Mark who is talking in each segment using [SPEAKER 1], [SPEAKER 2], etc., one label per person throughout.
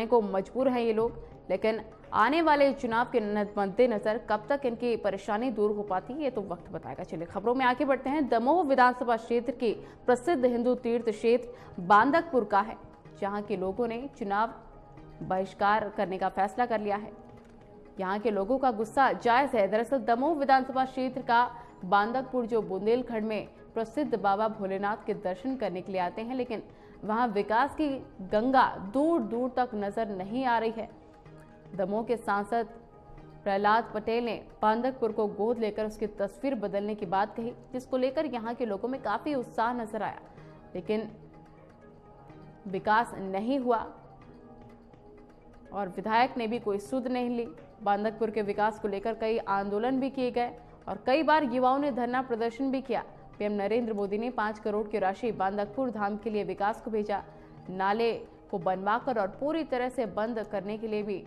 [SPEAKER 1] को मजबूर हैं ये लोग, लेकिन आने वाले चुनाव के मद्देनजर कब तक इनकी परेशानी दूर हो पाती है ये तो वक्त बताएगा। चलिए खबरों में आगे बढ़ते हैं। दमोह विधानसभा क्षेत्र के प्रसिद्ध हिंदू तीर्थ क्षेत्र बांदकपुर का है, जहां के लोगों ने चुनाव बहिष्कार करने का फैसला कर लिया है। यहाँ के लोगों का गुस्सा जायज है। दरअसल दमोह विधानसभा क्षेत्र का बांदकपुर जो बुंदेलखंड में प्रसिद्ध बाबा भोलेनाथ के दर्शन करने के लिए आते हैं, लेकिन वहां विकास की गंगा दूर दूर तक नजर नहीं आ रही है। दमोह के सांसद प्रहलाद पटेल ने बांदकपुर को गोद लेकर उसकी तस्वीर बदलने की बात कही, जिसको लेकर यहाँ के लोगों में काफी उत्साह नजर आया, लेकिन विकास नहीं हुआ और विधायक ने भी कोई सुध नहीं ली। बांदकपुर के विकास को लेकर कई आंदोलन भी किए गए और कई बार युवाओं ने धरना प्रदर्शन भी किया। पीएम नरेंद्र मोदी ने 5 करोड़ की राशि बांदकपुर धाम के लिए विकास को भेजा, नाले को बनवाकर और पूरी तरह से बंद करने के लिए भी,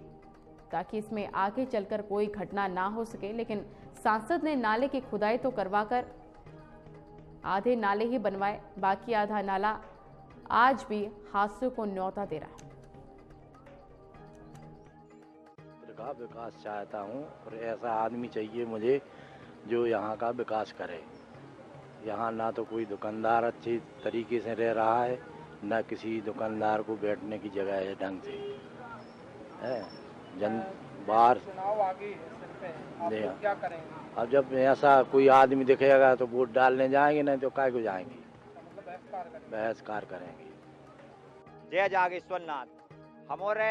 [SPEAKER 1] ताकि इसमें आगे चलकर कोई घटना ना हो सके। लेकिन सांसद ने नाले की खुदाई तो करवाकर आधे नाले ही बनवाए, बाकी आधा नाला आज भी हादसों को न्योता दे रहा है।
[SPEAKER 2] का विकास चाहता हूँ और ऐसा आदमी चाहिए मुझे जो यहाँ का विकास करे। यहाँ ना तो कोई दुकानदार अच्छी तरीके से रह रहा है, ना किसी दुकानदार को बैठने की जगह है ढंग से है। जन बाहर
[SPEAKER 3] चुनाव आगे है, आप क्या करेंगे?
[SPEAKER 2] अब जब ऐसा कोई आदमी दिखेगा तो वोट डालने जाएंगे, नहीं तो काय को जाएंगे,
[SPEAKER 3] मतलब
[SPEAKER 2] बहिष्कार करेंगे।
[SPEAKER 4] जय जागेश्वर नाथ। हमारे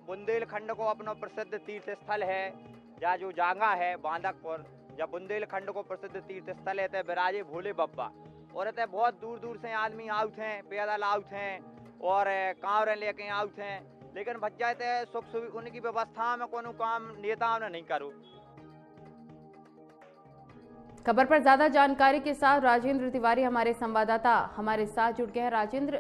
[SPEAKER 4] बुंदेलखंड को अपना प्रसिद्ध तीर्थ स्थल है, जहाँ जो जांगा है बांदकपुर, जब बुंदेलखंड को प्रसिद्ध तीर्थ स्थल है, विराजे भोले बब्बा और बहुत दूर दूर से आदमी आउट हैं, पैदल आउट हैं और कांवरें लेके आउट हैं, लेकिन भज्जा सुख सुविधा उनकी व्यवस्था में कोनो काम नेताओं ने नहीं करो।
[SPEAKER 1] खबर पर ज्यादा जानकारी के साथ राजेंद्र तिवारी हमारे संवाददाता हमारे साथ जुड़ गए हैं। राजेंद्र,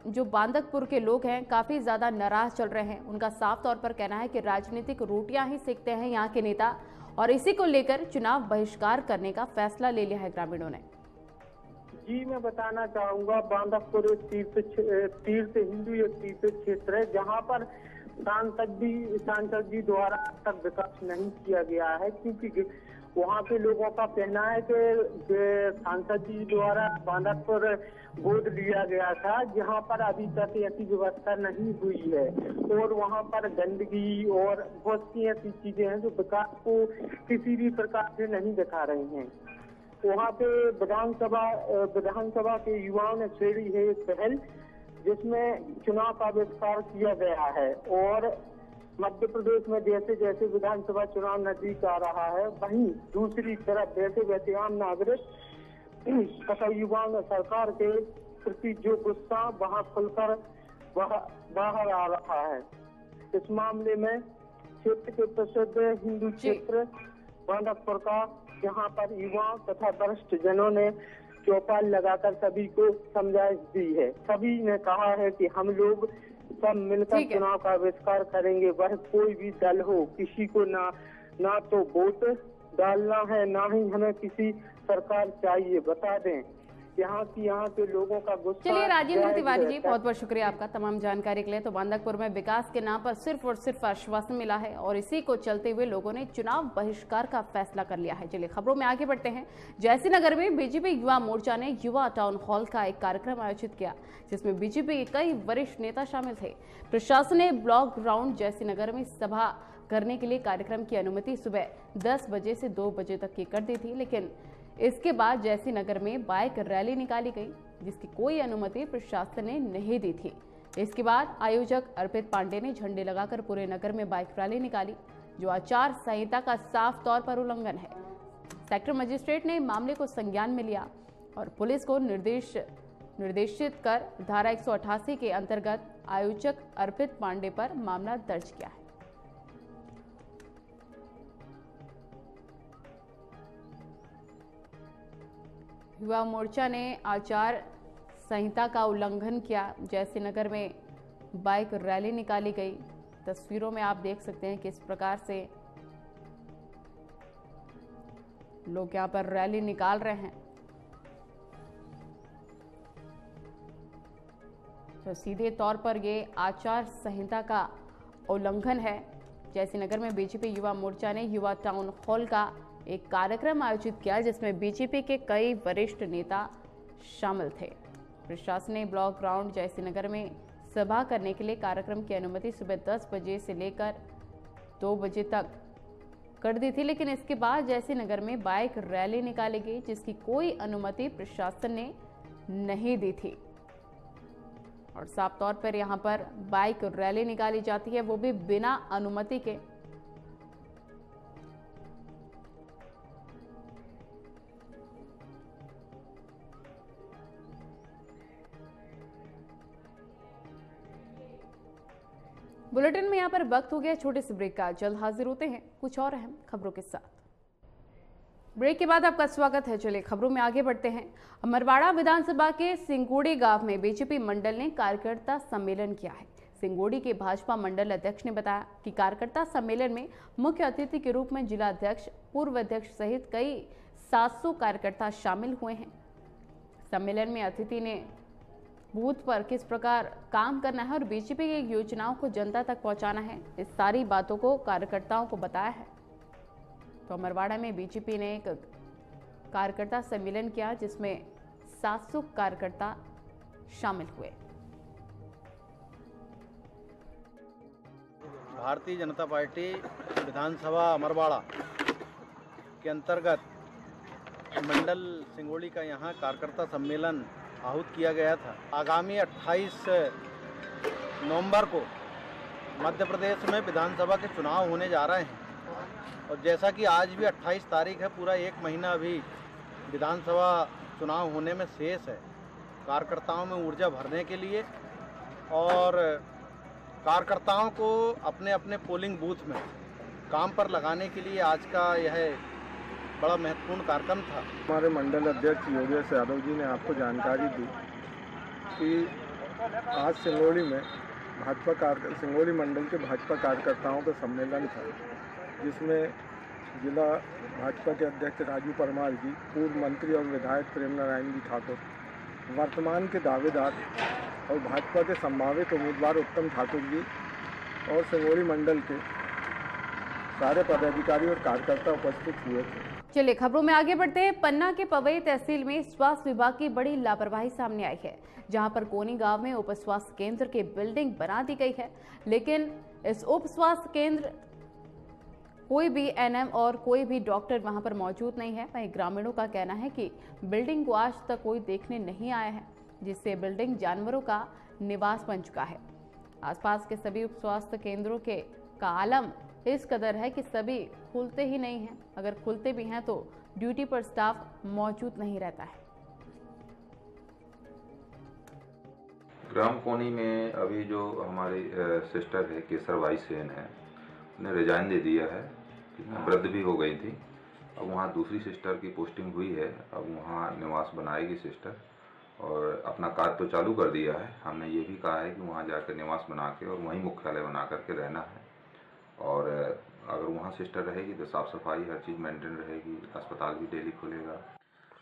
[SPEAKER 1] जो बांदकपुर के लोग हैं काफी ज्यादा नाराज चल रहे हैं। उनका साफ तौर पर कहना है कि राजनीतिक रोटियां ही सेकते हैं यहाँ के नेता, और इसी को लेकर चुनाव बहिष्कार करने का फैसला ले लिया है ग्रामीणों ने।
[SPEAKER 5] जी, मैं बताना चाहूंगा, बांदकपुर तीर्थ हिंदू तीर्थ क्षेत्र है, जहाँ पर सांसद जी द्वारा अब तक विकास नहीं किया गया है, क्योंकि वहाँ के लोगों का कहना है कि सांसद जी द्वारा बांदकपुर गोद लिया गया था, जहाँ पर अभी तक ऐसी व्यवस्था नहीं हुई है और वहाँ पर गंदगी और बहुत सी ऐसी चीजें हैं जो विकास को किसी भी प्रकार से नहीं दिखा रही हैं। वहाँ पे विधानसभा के युवाओं ने छेड़ी है एक पहल, जिसमें चुनाव का बहिष्कार किया गया है। और मध्य प्रदेश में जैसे जैसे विधानसभा चुनाव नजदीक आ रहा है, वहीं दूसरी तरफ जैसे जैसे आम नागरिक तथा युवाओं ने सरकार के प्रति जो गुस्सा वहाँ खुलकर बाहर आ रहा है। इस मामले में क्षेत्र के प्रसिद्ध हिंदू क्षेत्र बांदकपुर का, जहाँ पर युवाओं तथा वरिष्ठ जनों ने चौपाल लगाकर सभी को समझाइश दी है। सभी ने कहा है कि हम लोग सब मिलकर चुनाव का बहिष्कार करेंगे, वह कोई भी दल हो, किसी को ना तो वोट डालना है, ना ही हमें किसी सरकार चाहिए। बता दें यहाँ के लोगों का गुस्सा।
[SPEAKER 1] चलिए राजेंद्र तिवारी जी, बहुत बहुत शुक्रिया आपका तमाम जानकारी के लिए। तो बांदकपुर में विकास के नाम पर सिर्फ और सिर्फ आश्वासन मिला है और इसी को चलते हुए लोगों ने चुनाव बहिष्कार का फैसला कर लिया है। चलिए खबरों में आगे बढ़ते हैं। जयसीनगर में बीजेपी युवा मोर्चा ने युवा टाउन हॉल का एक कार्यक्रम आयोजित किया, जिसमें बीजेपी के कई वरिष्ठ नेता शामिल थे। प्रशासन ने ब्लॉक ग्राउंड जयसीनगर में सभा करने के लिए कार्यक्रम की अनुमति सुबह 10 बजे से 2 बजे तक की कर दी थी, लेकिन इसके बाद जयसीनगर में बाइक रैली निकाली गई, जिसकी कोई अनुमति प्रशासन ने नहीं दी थी। इसके बाद आयोजक अर्पित पांडे ने झंडे लगाकर पूरे नगर में बाइक रैली निकाली, जो आचार संहिता का साफ तौर पर उल्लंघन है। सेक्टर मजिस्ट्रेट ने मामले को संज्ञान में लिया और पुलिस को निर्देशित कर धारा 188 के अंतर्गत आयोजक अर्पित पांडे पर मामला दर्ज किया है। युवा मोर्चा ने आचार संहिता का उल्लंघन किया। जयसीनगर में बाइक रैली निकाली गई। तस्वीरों में आप देख सकते हैं किस प्रकार से लोग यहां पर रैली निकाल रहे हैं। तो सीधे तौर पर ये आचार संहिता का उल्लंघन है। जयसिंहनगर में बीजेपी युवा मोर्चा ने युवा टाउन हॉल का एक कार्यक्रम आयोजित किया, जिसमें बीजेपी के कई वरिष्ठ नेता शामिल थे। प्रशासन ने ब्लॉक ग्राउंड जयसिंहनगर में सभा करने के लिए कार्यक्रम की अनुमति सुबह 10 बजे से लेकर 2 बजे तक कर दी थी, लेकिन इसके बाद जयसिंहनगर में बाइक रैली निकाली गई, जिसकी कोई अनुमति प्रशासन ने नहीं दी थी। और साफ तौर पर यहां पर बाइक रैली निकाली जाती है, वो भी बिना अनुमति के। बुलेटिन में यहाँ पर वक्त हो गया छोटे से ब्रेक का। जल्द हाजिर होते हैं कुछ और अहम खबरों के साथ। ब्रेक के बाद आपका स्वागत है। चलिए खबरों में आगे बढ़ते हैं। अमरवाड़ा विधानसभा के सिंगोड़ी गांव में बीजेपी मंडल ने कार्यकर्ता सम्मेलन किया है। सिंगोड़ी के भाजपा मंडल अध्यक्ष ने बताया कि कार्यकर्ता सम्मेलन में मुख्य अतिथि के रूप में जिला अध्यक्ष, पूर्व अध्यक्ष सहित कई 700 कार्यकर्ता शामिल हुए हैं। सम्मेलन में अतिथि ने बूथ पर किस प्रकार काम करना है और बीजेपी की योजनाओं को जनता तक पहुंचाना है, इस सारी बातों को कार्यकर्ताओं को बताया है। तो अमरवाड़ा में बीजेपी ने एक कार्यकर्ता सम्मेलन किया, जिसमें 700 कार्यकर्ता शामिल हुए।
[SPEAKER 6] भारतीय जनता पार्टी विधानसभा अमरवाड़ा के अंतर्गत मंडल सिंगोड़ी का यहाँ कार्यकर्ता सम्मेलन आहूत किया गया था। आगामी 28 नवंबर को मध्य प्रदेश में विधानसभा के चुनाव होने जा रहे हैं और जैसा कि आज भी 28 तारीख है, पूरा एक महीना अभी विधानसभा चुनाव होने में शेष है। कार्यकर्ताओं में ऊर्जा भरने के लिए और कार्यकर्ताओं को अपने अपने पोलिंग बूथ में काम पर लगाने के लिए आज का यह बड़ा महत्वपूर्ण कार्यक्रम था।
[SPEAKER 7] हमारे मंडल अध्यक्ष योगेश यादव जी ने आपको जानकारी दी कि आज सिंगोड़ी में सिंगोड़ी मंडल के भाजपा कार्यकर्ताओं का सम्मेलन था, जिसमें जिला भाजपा के अध्यक्ष राजू परमार जी, पूर्व मंत्री और विधायक प्रेम नारायण जी ठाकुर, वर्तमान के दावेदार और भाजपा के संभावित उम्मीदवार उत्तम ठाकुर जी और सिंगोड़ी मंडल के सारे पदाधिकारी और कार्यकर्ता उपस्थित हुए थे।
[SPEAKER 1] चलिए खबरों में आगे बढ़ते हैं। पन्ना के पवई तहसील में स्वास्थ्य विभाग की बड़ी लापरवाही सामने आई है, जहां पर कोनी गांव में उप स्वास्थ्य केंद्र की बिल्डिंग बना दी गई है, लेकिन इस उप स्वास्थ्य केंद्र कोई भी एनएम और कोई भी डॉक्टर वहां पर मौजूद नहीं है। वहीं ग्रामीणों का कहना है कि बिल्डिंग को आज तक कोई देखने नहीं आया है, जिससे बिल्डिंग जानवरों का निवास बन चुका है। आसपास के सभी उप स्वास्थ्य केंद्रों के का आलम इस कदर है कि सभी खुलते ही नहीं हैं। अगर खुलते भी हैं तो ड्यूटी पर स्टाफ मौजूद नहीं रहता है।
[SPEAKER 8] ग्राम कोनी में अभी जो हमारी सिस्टर है केसरबाई सेन है, उन्हें रिजाइन दे दिया है, वृद्ध भी हो गई थी। अब वहाँ दूसरी सिस्टर की पोस्टिंग हुई है, अब वहाँ निवास बनाएगी सिस्टर और अपना कार्य तो चालू कर दिया है। हमने ये भी कहा है कि वहाँ जाकर निवास बना के और वहीं मुख्यालय बना करके रहना है और अगर वहाँ सिस्टर रहेगी तो साफ़ सफाई हर चीज़ मेंटेन रहेगी, अस्पताल भी डेली खुलेगा।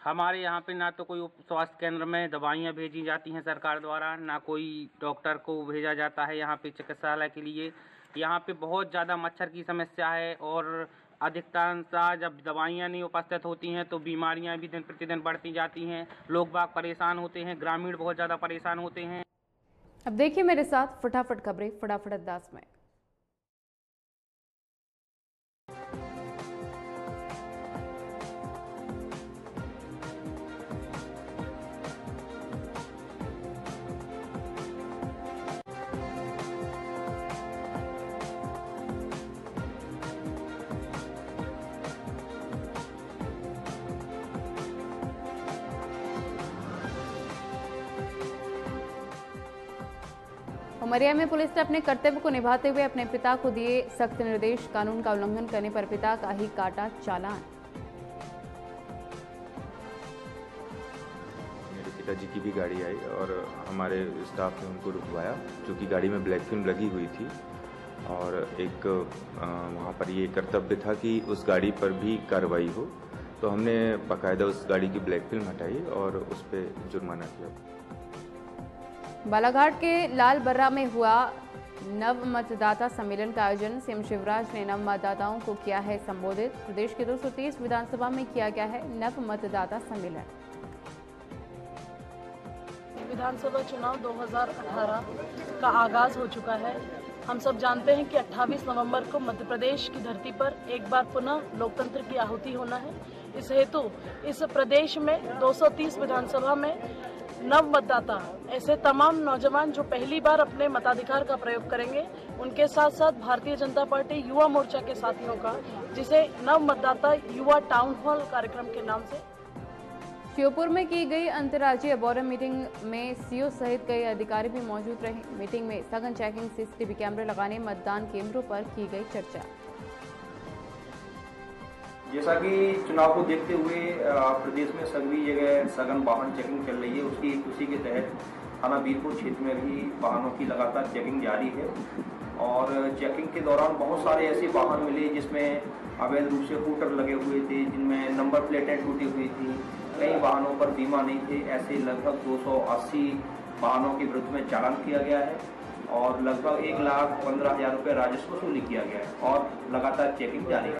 [SPEAKER 9] हमारे यहाँ पे ना तो कोई उप स्वास्थ्य केंद्र में दवाइयाँ भेजी जाती हैं सरकार द्वारा, ना कोई डॉक्टर को भेजा जाता है यहाँ पे चिकित्सालय के लिए। यहाँ पे बहुत ज़्यादा मच्छर की समस्या है और अधिकांशतः जब दवाइयाँ नहीं उपस्थित होती हैं तो बीमारियाँ भी दिन प्रतिदिन बढ़ती जाती हैं। लोग बाग परेशान होते हैं, ग्रामीण बहुत ज़्यादा परेशान होते हैं।
[SPEAKER 1] अब देखिए मेरे साथ फटाफट खबरें फटाफट अंदाज में। उमरिया में पुलिस ने अपने कर्तव्य को निभाते हुए अपने पिता को दिए सख्त निर्देश। कानून का उल्लंघन करने पर पिता का ही काटा चालान।
[SPEAKER 10] मेरे पिताजी की भी गाड़ी आई और हमारे स्टाफ ने उनको रुकवाया, क्योंकि गाड़ी में ब्लैक फिल्म लगी हुई थी और एक वहाँ पर ये कर्तव्य था कि उस गाड़ी पर भी कार्रवाई हो। तो हमने बाकायदा उस गाड़ी की ब्लैक फिल्म हटाई और उस पर जुर्माना किया।
[SPEAKER 1] बालाघाट के लालबर्रा में हुआ नव मतदाता सम्मेलन का आयोजन सीएम शिवराज ने नव मतदाताओं को किया है संबोधित। प्रदेश के 230 विधानसभा में किया गया है नव मतदाता सम्मेलन।
[SPEAKER 11] विधानसभा चुनाव 2018 का आगाज हो चुका है। हम सब जानते हैं कि 28 नवंबर को मध्य प्रदेश की धरती पर एक बार पुनः लोकतंत्र की आहुति होना है। इस हेतु इस प्रदेश में 230 विधानसभा में नव मतदाता, ऐसे तमाम नौजवान जो पहली बार अपने मताधिकार का प्रयोग करेंगे, उनके साथ साथ भारतीय जनता पार्टी युवा मोर्चा के साथियों का, जिसे नव मतदाता युवा टाउन हॉल कार्यक्रम के नाम से
[SPEAKER 1] श्योपुर में की गई अंतर्राज्यीय बोर्ड मीटिंग में सीओ सहित कई अधिकारी भी मौजूद रहे। मीटिंग में सघन चेकिंग, सीसीटीवी कैमरे लगाने, मतदान केंद्रों पर की गई चर्चा।
[SPEAKER 12] जैसा कि चुनाव को देखते हुए प्रदेश में सभी जगह सघन वाहन चेकिंग चल रही है, उसी के तहत थाना वीरपुर क्षेत्र में भी वाहनों की लगातार चेकिंग जारी है। और चेकिंग के दौरान बहुत सारे ऐसे वाहन मिले जिसमें अवैध रूप से हूटर लगे हुए थे, जिनमें नंबर प्लेटें टूटी हुई थी, कई वाहनों पर बीमा नहीं थे। ऐसे लगभग 280 वाहनों के विरुद्ध में चालान किया गया है और लगभग 1,15,000 रुपये राजस्व वसूली किया गया है और लगातार चेकिंग जारी है।